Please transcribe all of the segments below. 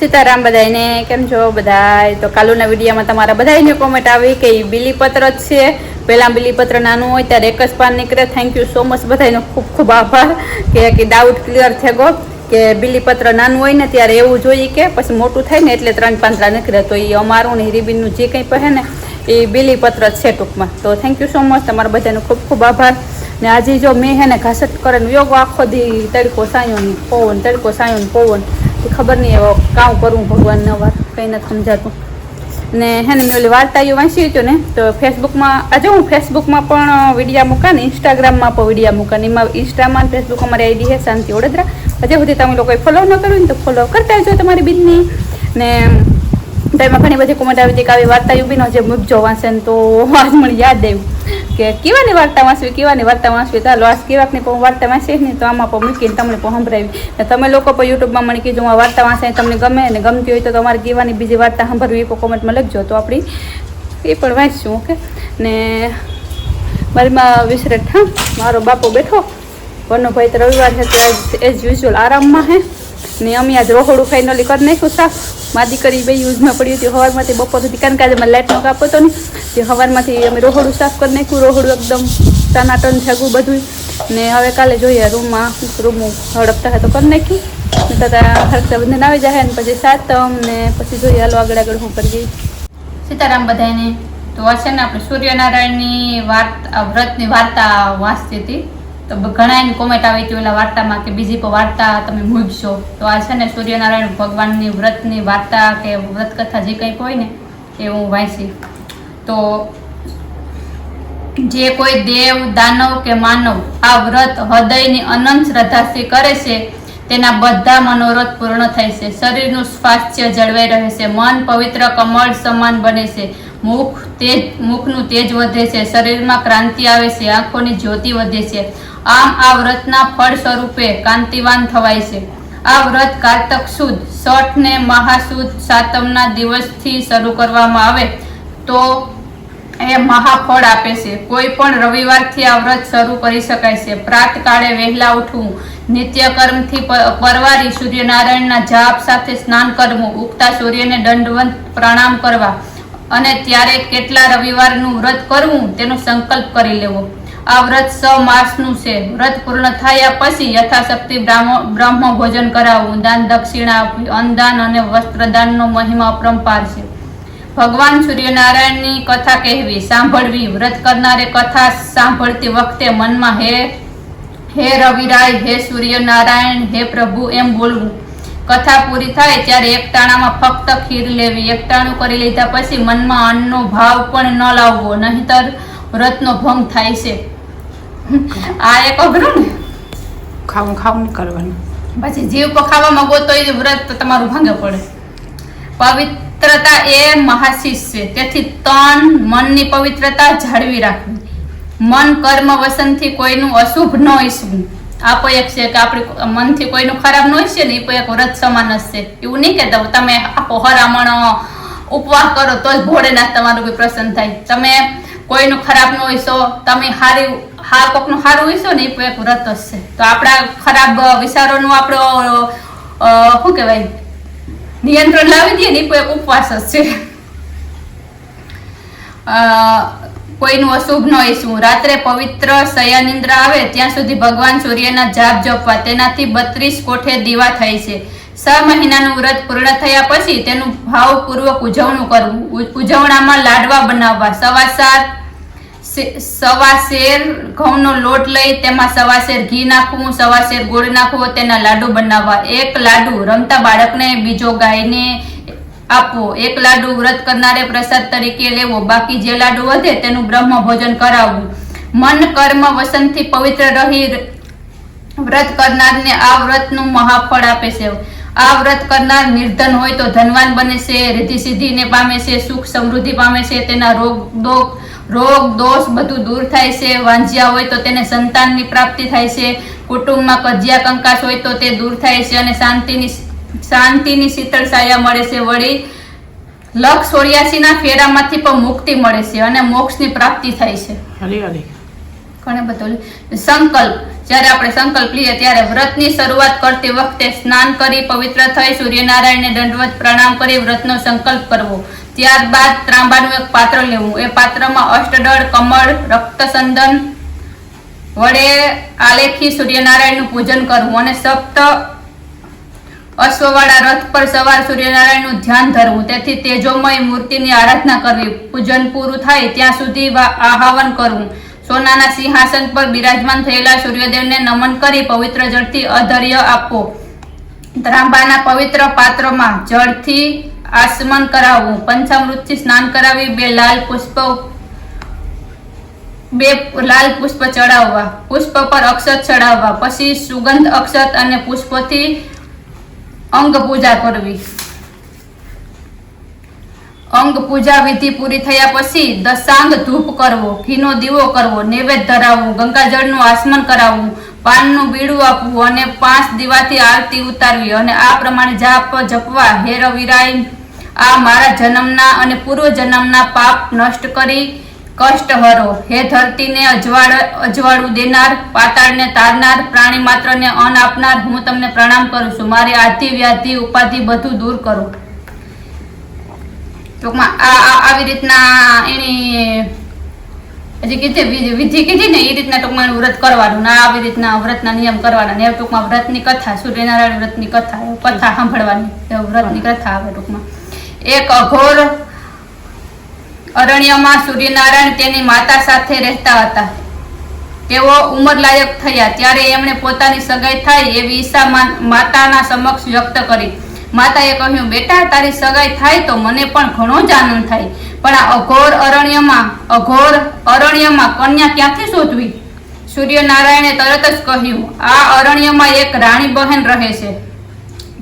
સીતારામ બધાને કેમ છો બધાય? તો કાલુના વિડીયોમાં તમારા બધાની કોમેન્ટ આવી કે બીલીપત્ર જ છે. પહેલાં બીલીપત્ર નાનું હોય ત્યારે એક જ પાન નીકળે. થેન્ક યુ સો મચ બધાનો ખૂબ ખૂબ આભાર કે ડાઉટ ક્લિયર થઈ ગયો કે બીલીપત્ર નાનું હોય ને ત્યારે એવું જોઈએ કે પછી મોટું થાય ને એટલે 3 પાંદડા નીકળે. તો એ અમારું ને રીબીનનું જે કંઈ પહેરે ને એ બીલીપત્ર જ છે ટૂંકમાં. તો થેન્ક યુ સો મચ તમારા બધાનો ખૂબ ખૂબ આભાર. ને આજે જો મેં હે ને ઘાસટ કરીને યોગ આખો દી તડકો સાયો ને પવન તડકો સાયો ને પવન ખબર નહીં હવે કામ કરવું ભગવાનને વાર કંઈ નથી સમજાતું. ને હે ને મેં ઓલી વાર્તાઓ વાંચી હતું ને તો ફેસબુકમાં આજે હું ફેસબુકમાં પણ વિડીયા મૂકા ને ઇન્સ્ટાગ્રામમાં પણ વિડીયા મૂકા ને એમાં ઇન્સ્ટામાં ફેસબુક અમારી આઈડી છે શાંતિ વડોદરા. હજી સુધી તમે લોકોએ ફોલો ન કર્યું ને તો ફોલો કરતા આવજો તમારી બીજની. ને તેમાં ઘણી બધી કોમેન્ટ આવી હતી કે આવી વાર્તાઓ બી જે મૂકજો વાંચે ને તો આજ મને યાદ આવ્યું કે કેવાની વાર્તા વાંચવી ચાલો આજ કેવાકની પણ વાર્તા વાંચી ને તો આમાં પણ મૂકીને તમને પણ સંભળાવી. ને તમે લોકો પણ યુટ્યુબમાં મને કીધું આ વાર્તા વાંચે તમને ગમે ને ગમતી હોય તો તમારે કેવાની બીજી વાર્તા સાંભળવી એ પણ કોમેન્ટમાં લખજો તો આપણી એ પણ વાંચશું. ઓકે ને મારીમાં વિસરેટ હા મારો બાપો બેઠો વનોભાઈ તો રવિવાર છે તો એઝ યુઝ્યુઅલ આરામમાં હે ને અમે આજ રોહડું ફાઇનલી કરી નાખ્યું સાફ. માદી કરી બે યુઝમાં પડી હતી સવારમાંથી બપોર સુધી કારણ કે આજે મને લાઇટનો કાપ હતો ને તે સવારમાંથી અમે રોહડું સાફ કરી નાખ્યું. રોહડું એકદમ ટનાટન થયું બધું ને હવે કાલે જોઈએ રૂમમાં હડપતા તો કરી નાખ્યું તથા હરકતા આવી જાય ને પછી સાતમ ને પછી જોઈએ હાલો આગળ હું કરીએ. સીતારામ બધાને. તો આ છે ને આપણે સૂર્યનારાયણની વ્રતની વાર્તા વાંચતી હતી તો ઘણાની કોમેન્ટ આવી હતી ઓલા વાર્તામાં કે બીજી પણ વાર્તા તમે મૂકશો. તો આ છે ને સૂર્યનારાયણ ભગવાનની વ્રતની વાર્તા કે વ્રત કથા જે કંઈક હોય ને એ હું વાંચી. તો જે કોઈ દેવ દાનવ કે માનવ આ વ્રત હૃદયની અનંત શ્રદ્ધાથી કરે છે તેના બધા મનોરથ પૂર્ણ થાય છે. શરીરનું સ્વાસ્થ્ય જળવાઈ રહે છે. મન પવિત્ર કમળ સમાન બને છે. મુખનું તેજ વધે છે. શરીરમાં ક્રાંતિ આવે છે. આંખોની જ્યોતિ વધે છે. આમ આ વ્રતના ફળ સ્વરૂપે કાંતિવાન થવાય છે. આ વ્રત કારતક સુદ છઠ ને મહાસુદ સાતમના દિવસથી શરૂ કરવામાં આવે તો એ મહાફળ આપે છે. કોઈ પણ રવિવારથી આ વ્રત શરૂ કરી શકાય છે. પ્રાતકાળે વહેલા ઉઠવું, નિત્યકર્મથી પરવારી સૂર્યનારાયણના જાપ સાથે સ્નાન કરવું, ઉગતા સૂર્યને દંડવત પ્રણામ કરવા અને ત્યારે કેટલા રવિવારનું વ્રત કરવું તેનો સંકલ્પ કરી લેવો. આ વ્રત 6 માસનું છે. વ્રત પૂર્ણ થયા પછી યથાશક્તિ બ્રહ્મ ભોજન કરાવવું, દાન દક્ષિણા આપવી, અન્નદાન અને વસ્ત્રદાનનો મહિમા અપરંપાર છે. ભગવાન સૂર્યનારાયણની કથા કહેવી, સાંભળવી. વ્રત કરનારે કથા સાંભળતી વખતે મનમાં હે રવિરાય, હે સૂર્યનારાયણ, હે પ્રભુ એમ બોલવું. કથા પૂરી થાય ત્યારે એકટાણામાં ફક્ત ખીર લેવી. એકટાણું કરી લીધા પછી મનમાં અન્નનો ભાવ પણ ન લાવવો, નહીંતર વ્રતનો ભંગ થાય છે. આ એક અઘરું ને ખાવું કરવાનું પછી જીવ પખાવામાં ગોતો એ વ્રત તમારું ભાંગે પડે. પવિત્રતા એ મહાશીષ છે. તેથી તન મનની પવિત્રતા જાળવી રાખવી. મન કર્મ વસનથી કોઈનું અશુભ ન ઈચ્છવું. આ પણ એક છે કે આપણે મનથી કોઈનું ખરાબ ન ઈચ્છે ને એ પણ એક વ્રત સમાન જ છે. એવું નહીં કે તમે આપો હરામણ ઉપવાસ કરો તો જ ભોળેનાથ તમારું કોઈ પ્રસન્ન થાય. તમે કોઈનું ખરાબ ન ઈચ્છો, તમે કોકનું સારું ઈચ્છો ને એ પણ એક વ્રત જ છે. તો આપણા ખરાબ વિચારોનું આપણો શું કહેવાય નિયંત્રણ લાવી દઈએ ને એ પણ એક ઉપવાસ જ છે. કોઈનું અશુભ ન ઈચ્છવું. રાત્રે પવિત્ર શયનિંદ્ર આવે ત્યાં સુધી ભગવાન સૂર્યના જાપ જપવા. તેનાથી 32 કોઠે દીવા થાય છે. 6 મહિનાનું વ્રત પૂર્ણ થયા પછી તેનું ભાવપૂર્વક ઉજવણું કરવું. ઉજવણામાં લાડવા બનાવવા. સવા શેર ઘઉંનો લોટ લઈ તેમાં સવા શેર ઘી નાખવું, સવા શેર ગોળ નાખવો, તેના લાડુ બનાવવા. એક લાડુ રમતા બાળકને, બીજો ગાયને આપવો. એક લાડુ વ્રત કરનારે પ્રસાદ તરીકે લેવો. બાકી જે લાડુ વધે તેનું બ્રહ્મ ભોજન કરાવવું. મન કર્મ વસનથી પવિત્ર રહી વ્રત કરનારને આ વ્રતનું મહાફળ આપે છે. આ વ્રત કરનાર નિર્ધન હોય તો ધનવાન બને છે. રિદ્ધિ સિદ્ધિને પામે છે. સુખ સમૃદ્ધિ પામે છે. તેના રોગ દોષ બધું દૂર થાય છે. વાંજ્યા હોય તો તેને સંતાનની પ્રાપ્તિ થાય છે. કુટુંબમાં કજિયા કંકાસ હોય તો તે દૂર થાય છે અને શાંતિની શીતળ છાયા મળે છે. વળી 184 ના ફેરામાંથી પણ મુક્તિ મળે છે અને મોક્ષની પ્રાપ્તિ થાય છે. ઘણે બધું સંકલ્પ જ્યારે આપણે સંકલ્પ લઈએ ત્યારે વ્રતની શરૂઆત કરતી વખતે સ્નાન કરી પવિત્ર થઈ સૂર્યનારાયણને દંડવત પ્રણામ કરી વ્રતનો સંકલ્પ કરવો. ત્યારબાદ ત્રાંબાનું એક પાત્ર લેવું. એ પાત્રમાં અષ્ટદળ, કમળ, રક્તચંદન વડે આલેખી સૂર્યનારાયણનું પૂજન કરવું અને સપ્ત અશ્વવાળા રથ પર સવાર સૂર્યનારાયણનું ધ્યાન ધરવું. તેથી તેજોમય મૂર્તિની આરાધના કરવી. પૂજન પૂરું થાય ત્યાં સુધી આહવાન કરવું. સોનાના સિંહાસન પર બિરાજમાન થયેલા સૂર્યદેવને નમન કરી પવિત્ર જળથી અધર્ય આપવો. ત્રાંબાના પવિત્ર પાત્રમાં જળથી આસમન કરાવવું. પંચામૃતથી સ્નાન કરાવી બે લાલ પુષ્પ ચડાવવા. પુષ્પ પર અક્ષત ચડાવવા. પછી સુગંધ અક્ષત અને પુષ્પોથી અંગ પૂજા કરવી. અંગ પૂજા વિધિ પૂરી થયા પછી દશાંગ ધૂપ કરવો. ઘીનો દીવો કરવો. નૈવેદ્ય ધરાવવું. ગંગાજળનું આસમન કરાવવું. પાનનું બીડું આપવું અને 5 દીવાથી આરતી ઉતારવી અને આ પ્રમાણે જાપ જપવા. હે રવિરાય, આ મારા જન્મના અને પૂર્વ જન્મના પાપ નષ્ટ કરી કષ્ટ હરો. હે ધરતીને અજવાળું દેનાર, પાતાળને તારનાર, પ્રાણી માત્રને અન્ન આપનાર, હું તમને પ્રણામ કરું છું. મારી આધિ વ્યાધિ ઉપાધિ બધું દૂર કરો. ટૂંકમાં આવી રીતના એની હજી કીધી વિધિ કીધી ને એ રીતના ટૂંકમાં વ્રત કરવાનું ને આવી રીતના વ્રતના નિયમ કરવાના ને ટૂંકમાં વ્રતની કથા, સૂર્યનારાયણ વ્રતની કથા સાંભળવાની વ્રતની કથા આવે. ટૂંકમાં એક અઘોર અરણ્યમાં સૂર્યનારાયણ તેની માતા સાથે રહેતા હતા. તેઓ ઉંમરલાયક થયા ત્યારે એમણે પોતાની સગાઈ થાય એવી ઈચ્છા માતાના સમક્ષ વ્યક્ત કરી. માતાએ કહ્યું, બેટા, તારી સગાઈ થાય તો મને પણ ઘણો જ આનંદ થાય, પણ આ અઘોર અરણ્યમાં કન્યા ક્યાંથી શોધવી? સૂર્યનારાયણે તરત જ કહ્યું, આ અરણ્યમાં એક રાણી બહેન રહે છે.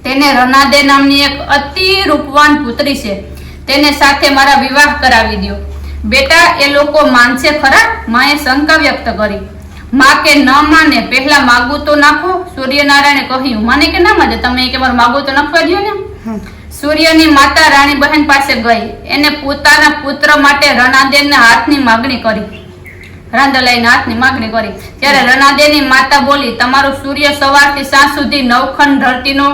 તેને રનાદે નામની એક અતિ રૂપવાન પુત્રી છે. તેને સાથે મારા વિવાહ કરાવી દો. બેટા, એ લોકો માનશે ખરા? માએ શંકા વ્યક્ત કરી. માં કે ન માને, પહેલા માગું તો નાખો. સૂર્યનારાયણે કહ્યું, માને કે ના માને, તમે કે મારું માગું તો નાખવા દો ને. સૂર્યની માતા રાણી બહેન પાસે ગઈ. એને પોતાના પુત્ર માટે રનાદેના હાથની માગણી કરી. રાંદલાઈના હાથની માગણી કરી ત્યારે રનાદેની માતા બોલી, તમારું સૂર્ય સવારથી સાંજ સુધી 9 ખંડ ધરતીનો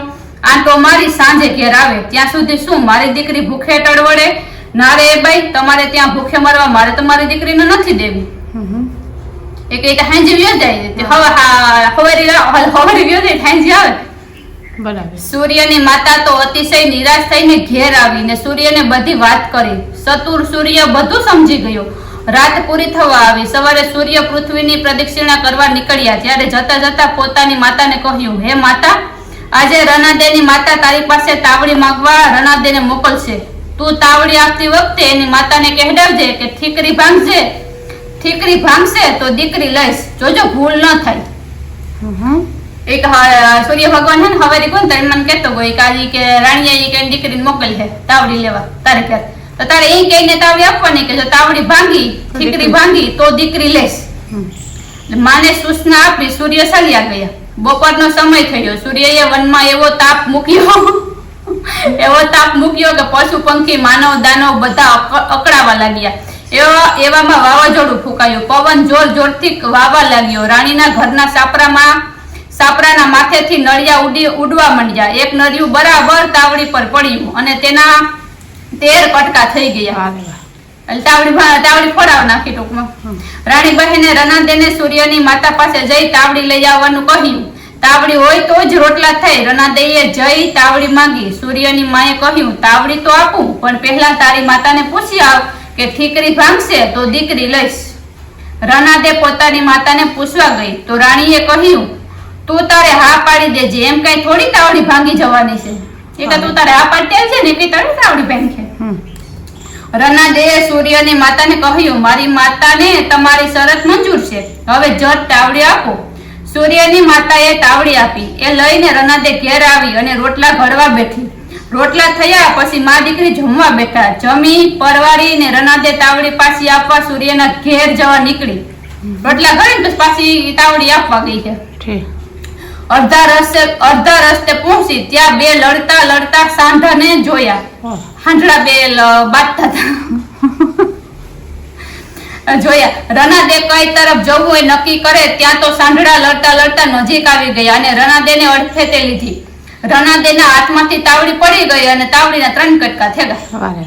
આંટો મારી સાંજે ઘેર આવે ત્યાં સુધી શું મારી દીકરી ભૂખે ટળવડે? ના રે ભાઈ, તમારે ત્યાં ભૂખે મરવા મારે તમારી દીકરીને નથી દેવી. એ કઈ હાંજી વ્યો જાય હવારી વ્યો જાય હાંજી આવે. બરાબર. સૂર્યની માતા તો અતિશય નિરાશ થઈને ઘેર આવીને સૂર્યને બધી વાત કરી. ચતુર સૂર્ય બધું સમજી ગયો. રાત પૂરી થવા આવી. સવારે સૂર્ય પૃથ્વીની પ્રદક્ષિણા કરવા નીકળ્યા ત્યારે જતા જતા પોતાની માતાને કહ્યું, હે માતા, આજે રનાદેની માતા તારી પાસે તાવડી માંગવા રનાદેને મોકલશે. તું તાવડી આપતી વખતે એની માતાને કહેડાવજે કે ઠીકરી ભાંગશે તો દીકરી લઈશ, જોજો ભૂલ ન થાય. એક સૂર્ય ભગવાન હે ને હવારી કોણ તારી મને કહેતો હોય કે રાણીએ કે દીકરીને મોકલ છે તાવડી લેવા તારે ઘેર, તો તારે એ કહીને તાવડી આપવાની કે જો તાવડી ભાંગી, ઠીકરી ભાંગી તો દીકરી લઈશ. માને સૂચના આપી સૂર્ય ચાલ્યા ગયા. બપોરનો સમય થયો. સૂર્યએ વનમાં એવો તાપ મૂક્યો કે પશુ પંખી માનવ દાનવ બધા અકળાવા લાગ્યા. એવામાં વાવાઝોડું ફૂંકાયું. પવન જોર જોરથી વાવા લાગ્યો. રાણીના ઘરના સાપરાના માથેથી નળિયા ઉડવા માંડ્યા. એક નળિયું બરાબર તાવડી પર પડ્યું અને તેના 13 કટકા થઈ ગયા. તાવડી ફોડાવ નાખી ટૂંકમાં. રાણી બહેને રનાદેને સૂર્યની માતા પાસે જઈ તાવડી લઈ આવવાનું કહ્યું. તાવડી હોય તો જ રોટલા થાય. રનાદેએ જઈ તાવડી માંગી. સૂર્યની માએ કહ્યું, તાવડી તો આપું, પણ પહેલા તારી માતાને પૂછી આવ કે ઠીકરી ભાંગશે તો દીકરી લઈશ. રનાદે પોતાની માતાને પૂછવા ગઈ તો રાણીએ કહ્યું, તું તારે હા પાડી દેજે, એમ કઈ થોડી તાવડી ભાંગી જવાની છે. એ કે તું તારે હા પાડતી છે ને કઈ તારી તાવડી ભાંગી. રનાદેએ સૂર્યની માતાને કહ્યું, મારી માતાને તમારી શરત મંજૂર છે, હવે જટ તાવડી આપો. સૂર્યની માતાએ તાવડી આપી. એ લઈને રનાદે ઘેર આવી અને રોટલા ઘડવા બેઠી. રોટલા થયા પછી મા દીકરી જમવા બેઠા. જમી પરવારીને રનાદે તાવડી પાછી આપવા સૂર્યના ઘેર જવા નીકળી. રોટલા ઘડીને પછી પાછી તાવડી આપવા ગઈ છે. અડધા રસ્તે પહોંચી ત્યાં બે લડતા સાંઢાને જોયા. હાંડડા બે બાંધતા હતા. જોયા રનાદે કઈ તરફ જવું હોય નક્કી કરે ત્યાં તો સાંઢળા લડતા લડતા નજીક આવી ગયા અને રનાદેને અડફે તે લીધી. રનાદેના હાથમાંથી તાવડી પડી ગઈ અને તાવડીના 3 કટકા થઈ ગયા. વારે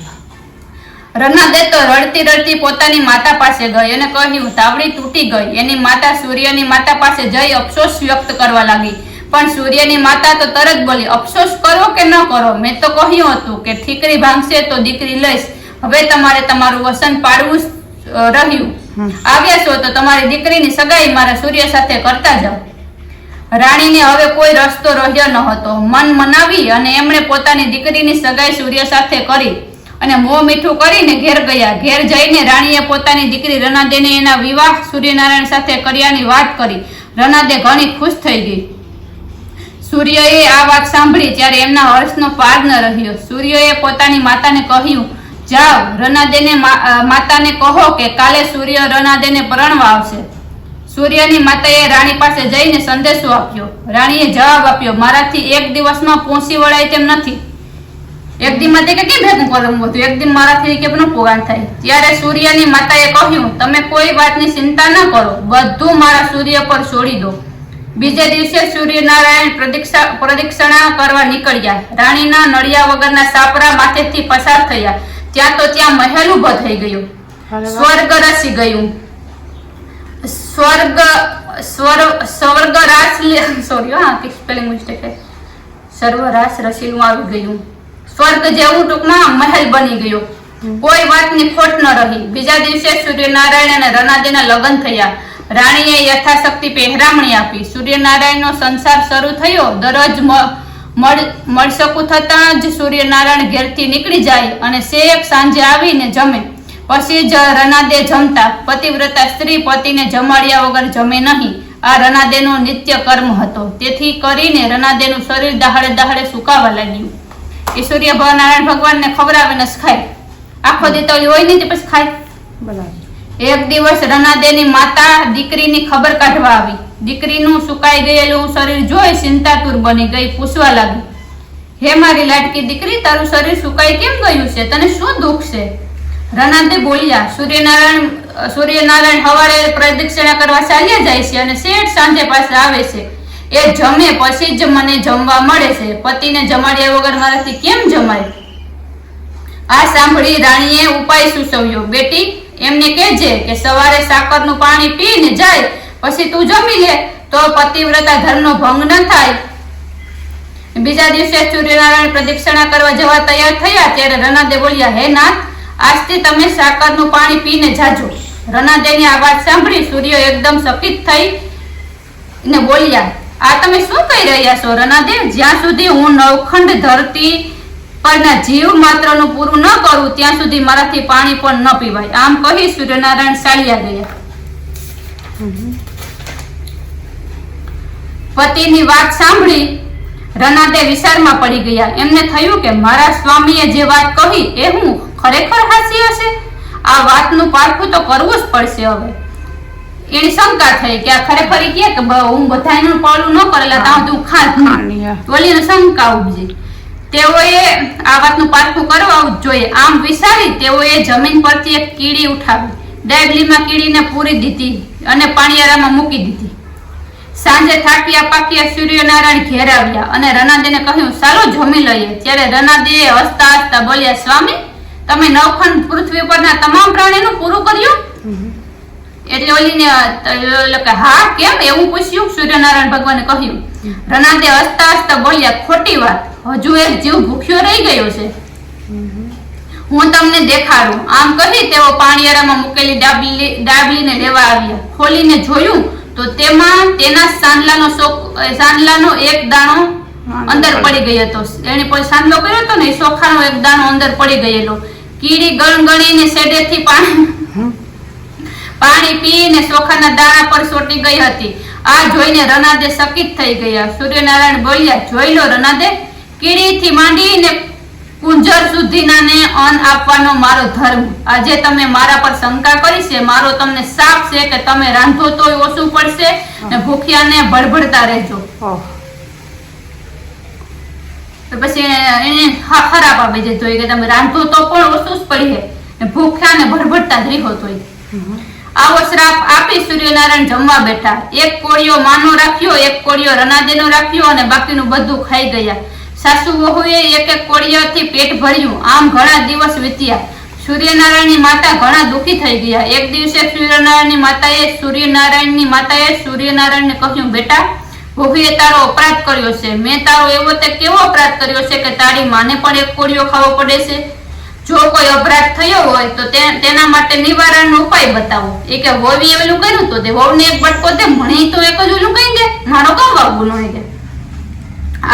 રનાદે તો રડતી રડતી પોતાની માતા પાસે ગઈ અને કહ્યું તાવડી તૂટી ગઈ. એની માતા સૂર્યની માતા પાસે જઈ અફસોસ વ્યક્ત કરવા લાગી. પણ સૂર્યની માતા તો તરત બોલી, અફસોસ કરો કે ન કરો, મેં તો કહ્યું હતું કે ઠીકરી ભાંગશે તો દીકરી લઈશ. હવે તમારે તમારું વસન પાડવું રહ્યું. આવ્યા છો તો તમારી દીકરીની સગાઈ મારા સૂર્ય સાથે કરતા જાઓ. રાણીને હવે કોઈ રસ્તો રહ્યો ન હતો. મન મનાવી અને એમણે પોતાની દીકરીની સગાઈ સૂર્ય સાથે કરી અને મોં મીઠું કરીને ઘેર ગયા. ઘેર જઈને રાણીએ પોતાની દીકરી રનાદેને એના વિવાહ સૂર્યનારાયણ સાથે કર્યાની વાત કરી. રનાદે ઘણી ખુશ થઈ ગઈ. સૂર્યએ આ વાત સાંભળી ત્યારે એમના હર્ષનો પાર ન રહ્યો. સૂર્યએ પોતાની માતાને કહ્યું, જાઓ રનાદેને માતાને કહો કે કાલે સૂર્ય રનાદેને પરણવા આવશે. સૂર્યની માતાએ રાણી પાસે જઈને સંદેશો આપ્યો. રાણીએ જવાબ આપ્યો, મારાથી એક દિવસમાં પહોંચી વળાય તેમ નથી. એક દિનમાં તે કે કેમ ભેગું કરવું હતું, એક દિન મારાથી કેમ ન પોગાન થાય. ત્યારે સૂર્યની માતાએ કહ્યું, તમે કોઈ વાતની ચિંતા ન કરો, બધું મારા સૂર્ય પર છોડી દો. બીજે દિવસે સૂર્યનારાયણ પ્રદક્ષિણા કરવા નીકળ્યા. રાણીના નળિયા વગરના સાપરા માથેથી પસાર થયા. ત્યાં તો ત્યાં મહેલ ઉભો થઈ ગયો. સ્વર્ગ રસી ગયું. સર્વરાસ રસીલું આવી ગયું. સ્વર્ગ જેવું ટૂંકમાં મહેલ બની ગયો. કોઈ વાતની ખોટ ન રહી. બીજા દિવસે સૂર્યનારાયણ અને રનાદેના લગ્ન થયા. રાણીએ યથાશક્તિ પહેરામણી આપી. સૂર્યનારાયણનો સંસાર શરૂ થયો. દરરોજ મળસકું થતાં જ સૂર્યનારાયણ ઘેરથી નીકળી જાય અને શેક સાંજે આવીને જમે. પછી જ રનાદે જમતા. પતિવ્રતા સ્ત્રી પતિને જમાડ્યા વગર જમે નહીં. આ રનાદેનો નિત્ય કર્મ હતો. તેથી કરીને રનાદેનું શરીર દહાડે દહાડે સુકાવા લાગ્યું. એ સૂર્ય નારાયણ ભગવાનને ખવડાવીને જ ખાય. આખો દીતળી હોય નહીં તે પછી ખાય. બરાબર. એક દિવસ રનાદેની માતા દીકરીની ખબર કાઢવા આવી. દીકરીનું સુકાઈ ગયેલું શરીર જોઈ ચિંતાતુર બની ગઈ. પૂછવા લાગી, હે મારી લાડકી દીકરી, તારું શરીર સુકાઈ કેમ ગયું છે? તને શું દુઃખ છે? રનાદે બોલ્યા, સૂર્યનારાયણ હવારે પ્રદક્ષિણા કરવા ચાલ્યા જાય છે અને શેઠ સાંજે પાછા આવે છે. એ જમે પછી જ મને જમવા મળે છે. પતિને જમાડ્યા વગર મારાથી કેમ જમાય? આ સાંભળી રાણીએ ઉપાય સૂચવ્યો. બેટી, એમને કહેજે કે સવારે સાકરનું પાણી પીને જાય પછી તું જમી લે તો પતિવ્રતા ધર્મનો ભંગ ન થાય. બીજા દિવસે સૂર્યનારાયણ પ્રદક્ષિણા કરવા જવા તૈયાર થયા ત્યારે રનાદે બોલ્યા, હે નાથ, આજથી તમે સાકરનું પાણી પીને જાજો. રનાદેની આ વાત સાંભળી સૂર્ય એકદમ ચકિત થઈ ને બોલ્યા, આ તમે શું કહી રહ્યા છો રનાદે? જ્યાં સુધી હું નવખંડ ધરતી પરના જીવ માત્રનું પૂરું ન કરું ત્યાં સુધી મારાથી પાણી પણ ન પીવાય. આમ કહી સૂર્યનારાયણ ચાલ્યા ગયા. પતિની વાત સાંભળી રનાદે વિચારમાં પડી ગયા. એમને થયું કે મારા સ્વામીએ જે વાત કહી એ હું ખરેખર હાચી હશે? આ વાતનું પારખું તો કરવું જ પડશે. હવે એની શંકા થઈ કે આ ખરેખર કે હું બધાનું પાલું ન કરેલા ત્યાં તું ખાસ બોલીને શંકા ઉપજી. તેઓએ આ વાતનું પારખું કરવા જોઈએ. આમ વિચારી તેઓએ જમીન પરથી એક કીડી ઉઠાવી. ડાબલીમાં કીડીને પૂરી દીધી અને પાણીયારામાં મૂકી દીધી. સાંજે થાક્યા પાક્યા સૂર્યનારાયણ ઘેર આવ્યા અને રનાદેને કહ્યું, ચાલો જમી લઈએ. ત્યારે રનાદે હસતા હસતા બોલ્યા, સ્વામી, તમે નવખંડ પૃથ્વી પરના તમામ પ્રાણીનું પૂરું કર્યું? એટલે ઓલીને હા કેમ એવું પૂછ્યું? સૂર્યનારાયણ ભગવાને કહ્યું. રનાદે હસતા હસતા બોલ્યા, ખોટી વાત, હજુ એક જીવ ભૂખ્યો રહી ગયો છે. હું તમને દેખાડું. આમ કહી તેઓ પાણીયારામાં મૂકેલી ડાબલીને લેવા આવ્યા. ખોલીને જોયું તો તેમાં તેના સાંદલાનો એક દાણો અંદર પડી ગયો હતો. એને કોઈ સાંદલો કર્યો હતો ને, ચોખાનો એક દાણો અંદર પડી ગયેલો. કીડી ગણગણીને સેડેથી પાણી પીને ચોખાના દાણા પર ચોંટી ગઈ હતી. આ જોઈને રનાદે ચકિત થઈ ગયા. સૂર્યનારાયણ બોલ્યા, જોઈ લો રનાદે, કીડીથી માંડીને કુંજર સુધીનાને અન્ન આપવાનો મારો ધર્મ. આજે તમે મારા પર શંકા કરી છે, મારો તમને શાપ છે કે તમે રાંધો તોય ઓછું પડશે ને ભૂખ્યાને ભડભડતા રહેજો. તો પછી એને ખરાબ આપી દીધો કે તમે રાંધો તો પણ ઓછું જ પડી ને ભૂખ્યાને ભડભડતા જ રહો તોય. આવો શ્રાપ આપી સૂર્યનારાયણ જમવા બેઠા. એક કોળિયો માનો રાખ્યો, એક કોળિયો રનાદેનો રાખ્યો અને બાકીનું બધું ખાઈ ગયા. સાસુ વહુએ એક એક કોળિયાથી પેટ ભર્યું. આમ ઘણા દિવસ વીત્યા. સૂર્યનારાયણની માતા ઘણા દુઃખી થઈ ગયા. એક દિવસે સૂર્યનારાયણની માતાએ સૂર્યનારાયણને કહ્યું, બેટા, વહુએ તારો અપરાધ કર્યો છે. મેં તારો એવો તે કેવો અપરાધ કર્યો છે કે તારી માને પણ એક કોળિયો ખાવો પડે છે? જો કોઈ અપરાધ થયો હોય તો તેના માટે નિવારણનો ઉપાય બતાવો. એ કે વહુએ એલું કર્યું તો તે વહુને એક બટકો દે, મને તો એક જ ઓલું કહી દે, મારો કામ વાગવું ન કે.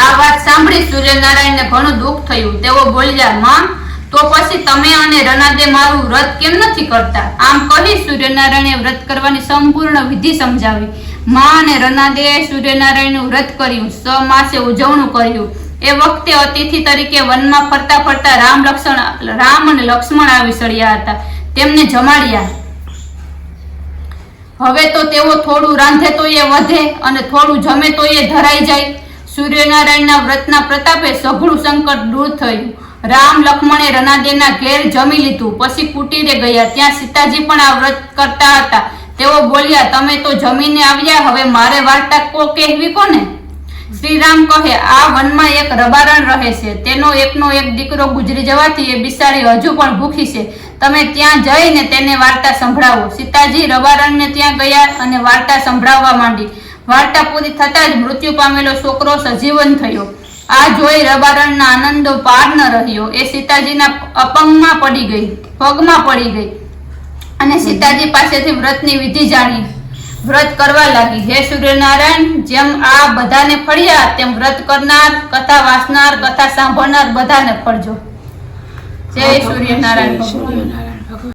આ વાત સાંભળી સૂર્યનારાયણને ઘણું દુઃખ થયું. તેઓ બોલ્યા, માં, તો પછી તમે અને રનાદે મારું વ્રત કેમ નથી કરતા? આમ કહી સૂર્યનારાયણે વ્રત કરવાની સંપૂર્ણ વિધિ સમજાવી. માં અને રનાદે સૂર્યનારાયણનું વ્રત કર્યું, માસે ઉજવણું કર્યું. એ વખતે અતિથિ તરીકે વનમાં ફરતા ફરતા રામ અને લક્ષ્મણ આવી સળ્યા હતા. તેમને જમાડ્યા. હવે તો તેઓ થોડું રાંધે તો એ વધે અને થોડું જમે તો એ ધરાઈ જાય. સૂર્યનારાયણના વ્રતના પ્રતાપે સઘળું સંકટ દૂર થયું. રામ લક્ષ્મણે રનાદેના ઘેર જમી લીધું. પછી કુટીરે ગયા. ત્યાં સીતાજી પણ આ વ્રત કરતા હતા. તેઓ બોલ્યા, તમે તો જમીને આવ્યા, હવે મારે વાર્તા કહેવી કોને? શ્રીરામ કહે, આ વનમાં એક રબારણ રહે છે. તેનો એકનો એક દીકરો ગુજરી જવાથી એ બિચારી હજુ પણ ભૂખી છે. તમે ત્યાં જઈને તેને વાર્તા સંભળાવો. સીતાજી રબારણને ત્યાં ગયા અને વાર્તા સંભળાવવા માંડી. વાર્તા પૂરી થતાં જ મૃત્યુ પામેલો છોકરો સજીવન થયો. આ જોઈ રબારણના આનંદો પાર ન રહ્યો. એ સીતાજીના પગમાં પડી ગઈ અને સીતાજી પાસેથી વ્રતની વિધિ જાણી વ્રત કરવા લાગી. હે સૂર્યનારાયણ, જેમ આ બધાને ફળ્યા તેમ વ્રત કરનાર, કથા વાંચનાર, કથા સાંભળનાર બધાને ફળજો. જય સૂર્યનારાયણ.